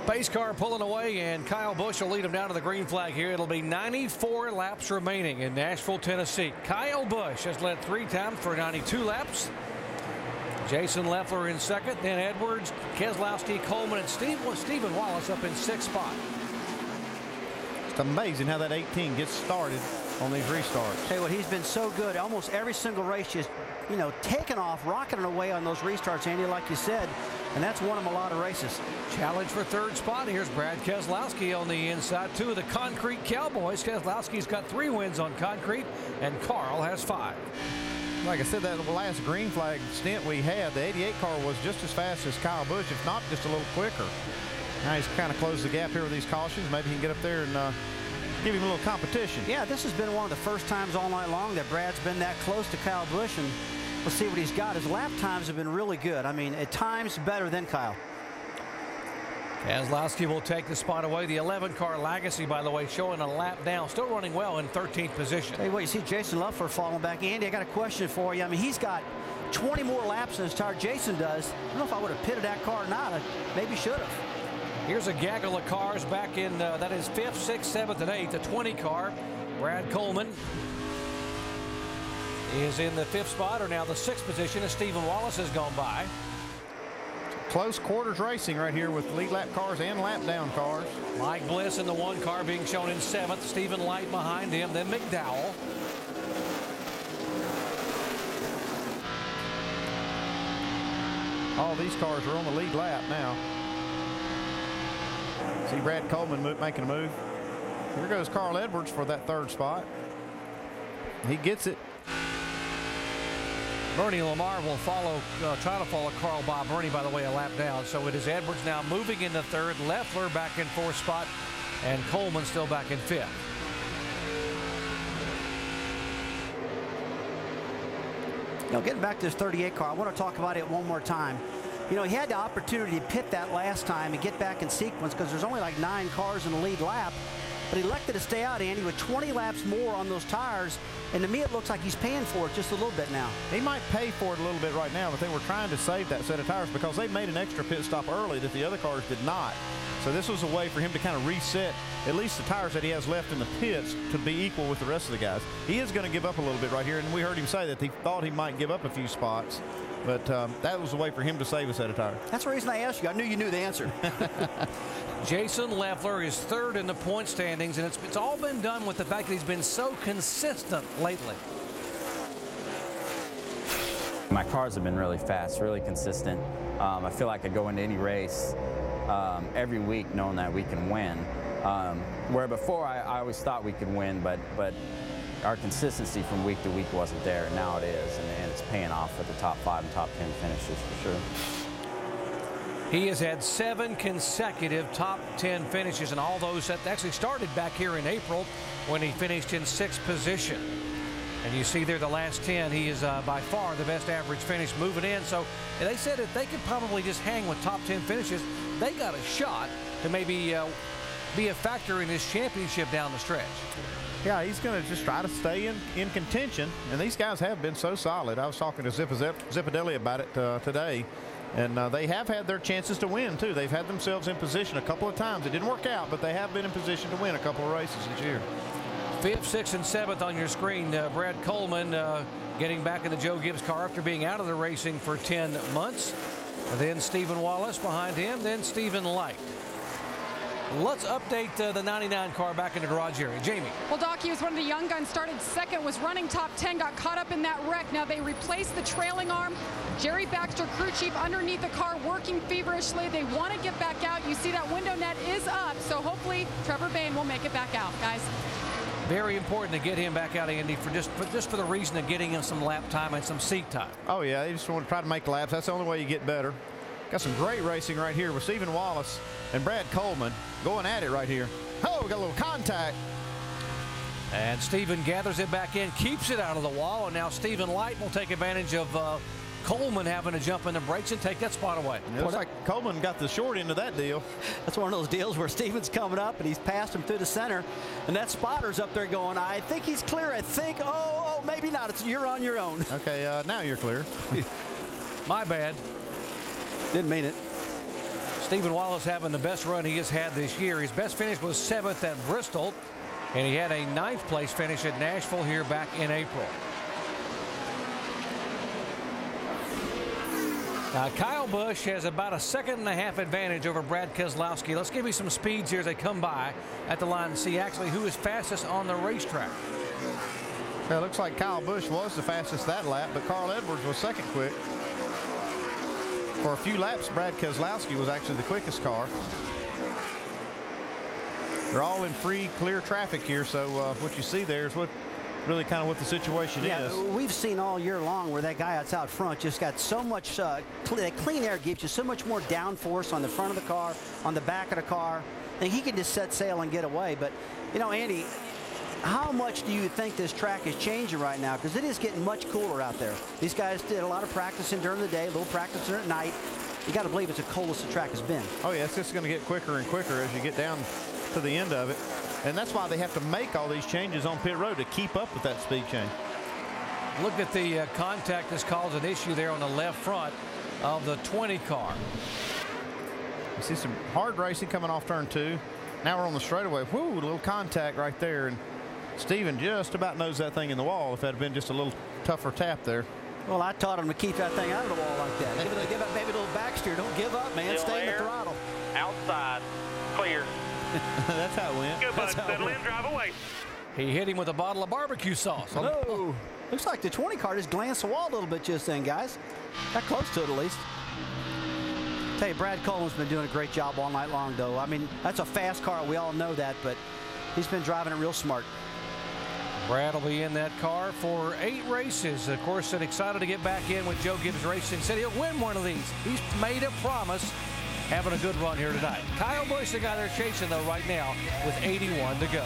Pace car pulling away, and Kyle Busch will lead him down to the green flag here. It'll be 94 laps remaining in Nashville, Tennessee. Kyle Busch has led 3 times for 92 laps. Jason Leffler in second, then Edwards, Keselowski, Coleman, and Stephen Wallace up in 6th spot. It's amazing how that 18 gets started on these restarts. Tell you what, he's been so good. Almost every single race, just, you know, taking off, rocketing away on those restarts, Andy, like you said. And that's won him a lot of races. Challenge for 3rd spot. Here's Brad Keselowski on the inside. 2 of the Concrete Cowboys. Keselowski's got 3 wins on concrete, and Carl has 5. Like I said, that last green flag stint we had, the 88 car was just as fast as Kyle Busch, if not just a little quicker. Now he's kind of closed the gap here with these cautions. Maybe he can get up there and give him a little competition. Yeah, this has been one of the first times all night long that Brad's been that close to Kyle Busch, and let's see what he's got. His lap times have been really good. I mean, at times better than Kyle. Keselowski will take the spot away. The 11 car Legacy, by the way, showing a lap down, still running well in 13th position. Hey, wait, you see Jason Leffler falling back. Andy, I got a question for you. I mean, he's got 20 more laps in his tire. Jason does. I don't know if I would have pitted that car or not. I maybe should have. Here's a gaggle of cars back in, that is 5th, 6th, 7th, and 8th. The 20 car, Brad Coleman is in the 5th spot, or now the 6th position as Stephen Wallace has gone by. Close quarters racing right here with lead lap cars and lap down cars. Mike Bliss in the 1 car being shown in 7th. Stephen Light behind him, then McDowell. All these cars are on the lead lap now. See Brad Coleman making a move. Here goes Carl Edwards for that 3rd spot. He gets it. Bernie Lamar will follow, try to follow Carl Bob. Bernie, by the way, a lap down. So it is Edwards now moving into 3rd, Leffler back in 4th spot, and Coleman still back in 5th. You know, getting back to this 38 car, I want to talk about it one more time. You know, he had the opportunity to pit that last time and get back in sequence because there's only like 9 cars in the lead lap. But he elected to stay out, Andy, with 20 laps more on those tires. And to me, it looks like he's paying for it just a little bit now. He might pay for it a little bit right now, but they were trying to save that set of tires because they made an extra pit stop early that the other cars did not. So this was a way for him to kind of reset at least the tires that he has left in the pits to be equal with the rest of the guys. He is going to give up a little bit right here, and we heard him say that he thought he might give up a few spots. But that was a way for him to save a set of tires. That's the reason I asked you. I knew you knew the answer. Jason Leffler is 3rd in the point standings, and it's all been done with the fact that he's been so consistent lately. My cars have been really fast, really consistent. I feel like I go into any race every week knowing that we can win. Where before I always thought we could win, but our consistency from week to week wasn't there, and now it is, and it's paying off for the top 5 and top 10 finishes for sure. He has had 7 consecutive top 10 finishes, and all those that actually started back here in April when he finished in 6th position. And you see there the last 10, he is by far the best average finish moving in. So they said if they could probably just hang with top 10 finishes, they got a shot to maybe be a factor in his championship down the stretch. Yeah, he's going to just try to stay in contention, and these guys have been so solid. I was talking to Zipadelli about it today, and they have had their chances to win, too. They've had themselves in position a couple of times. It didn't work out, but they have been in position to win a couple of races this year. 5th, 6th, and 7th on your screen. Brad Coleman getting back in the Joe Gibbs car after being out of the racing for 10 months. And then Stephen Wallace behind him, then Stephen Light. Let's update the 99 car back in the garage area. Jamie. Well, Doc, he was one of the young guns, started 2nd, was running top 10, got caught up in that wreck. Now they replaced the trailing arm. Jerry Baxter, crew chief, underneath the car, working feverishly. They want to get back out. You see that window net is up, so hopefully Trevor Bayne will make it back out, guys. Very important to get him back out, Andy, for just for the reason of getting him some lap time and some seat time. Oh, yeah, they just want to try to make laps. That's the only way you get better. Got some great racing right here with Stephen Wallace and Brad Coleman going at it right here. Oh, we got a little contact. And Stephen gathers it back in, keeps it out of the wall, and now Stephen Light will take advantage of Coleman having to jump in the brakes and take that spot away. It looks like Coleman got the short end of that deal. That's one of those deals where Stephen's coming up and he's passed him through the center, and that spotter's up there going, I think he's clear. I think, oh, maybe not. You're on your own. Okay, now you're clear. My bad. Didn't mean it. Stephen Wallace having the best run he has had this year. His best finish was 7th at Bristol, and he had a 9th place finish at Nashville here back in April. Now, Kyle Busch has about a 1.5 second advantage over Brad Keselowski. Let's give you some speeds here as they come by at the line and see actually who is fastest on the racetrack. Well, it looks like Kyle Busch was the fastest that lap, but Carl Edwards was second quick. For a few laps, Brad Keselowski was actually the quickest car. They're all in free, clear traffic here, so what you see there is what really kind of what the situation is. We've seen all year long where that guy that's out front just got so much that clean air gives you so much more downforce on the front of the car, on the back of the car, and he can just set sail and get away. But you know, Andy, how much do you think this track is changing right now? Because it is getting much cooler out there. These guys did a lot of practicing during the day, a little practicing at night. You got to believe it's the coldest the track has been. Oh yeah, it's just going to get quicker and quicker as you get down to the end of it. And that's why they have to make all these changes on pit road to keep up with that speed change. Look at the contact that's caused an issue there on the left front of the 20 car. You see some hard racing coming off turn 2. Now we're on the straightaway. Whoo, a little contact right there. And Steven just about knows that thing in the wall if that had been just a little tougher tap there. Well, I taught him to keep that thing out of the wall like that. Give it maybe a little back steer. Don't give up, man. Still Stay in the there. throttle. Outside. Clear. That's how it went. Good, bud. Settle in, drive away. He hit him with a bottle of barbecue sauce. No. Looks like the 20 car just glanced the wall a little bit just then, guys. Got close to it at least. Tell you, Brad Coleman's been doing a great job all night long, though. I mean, that's a fast car. We all know that, but he's been driving it real smart. Brad will be in that car for 8 races. Of course, and excited to get back in with Joe Gibbs Racing. Said he'll win one of these. He's made a promise, having a good run here tonight. Kyle Busch, the guy they're chasing, though, right now with 81 to go.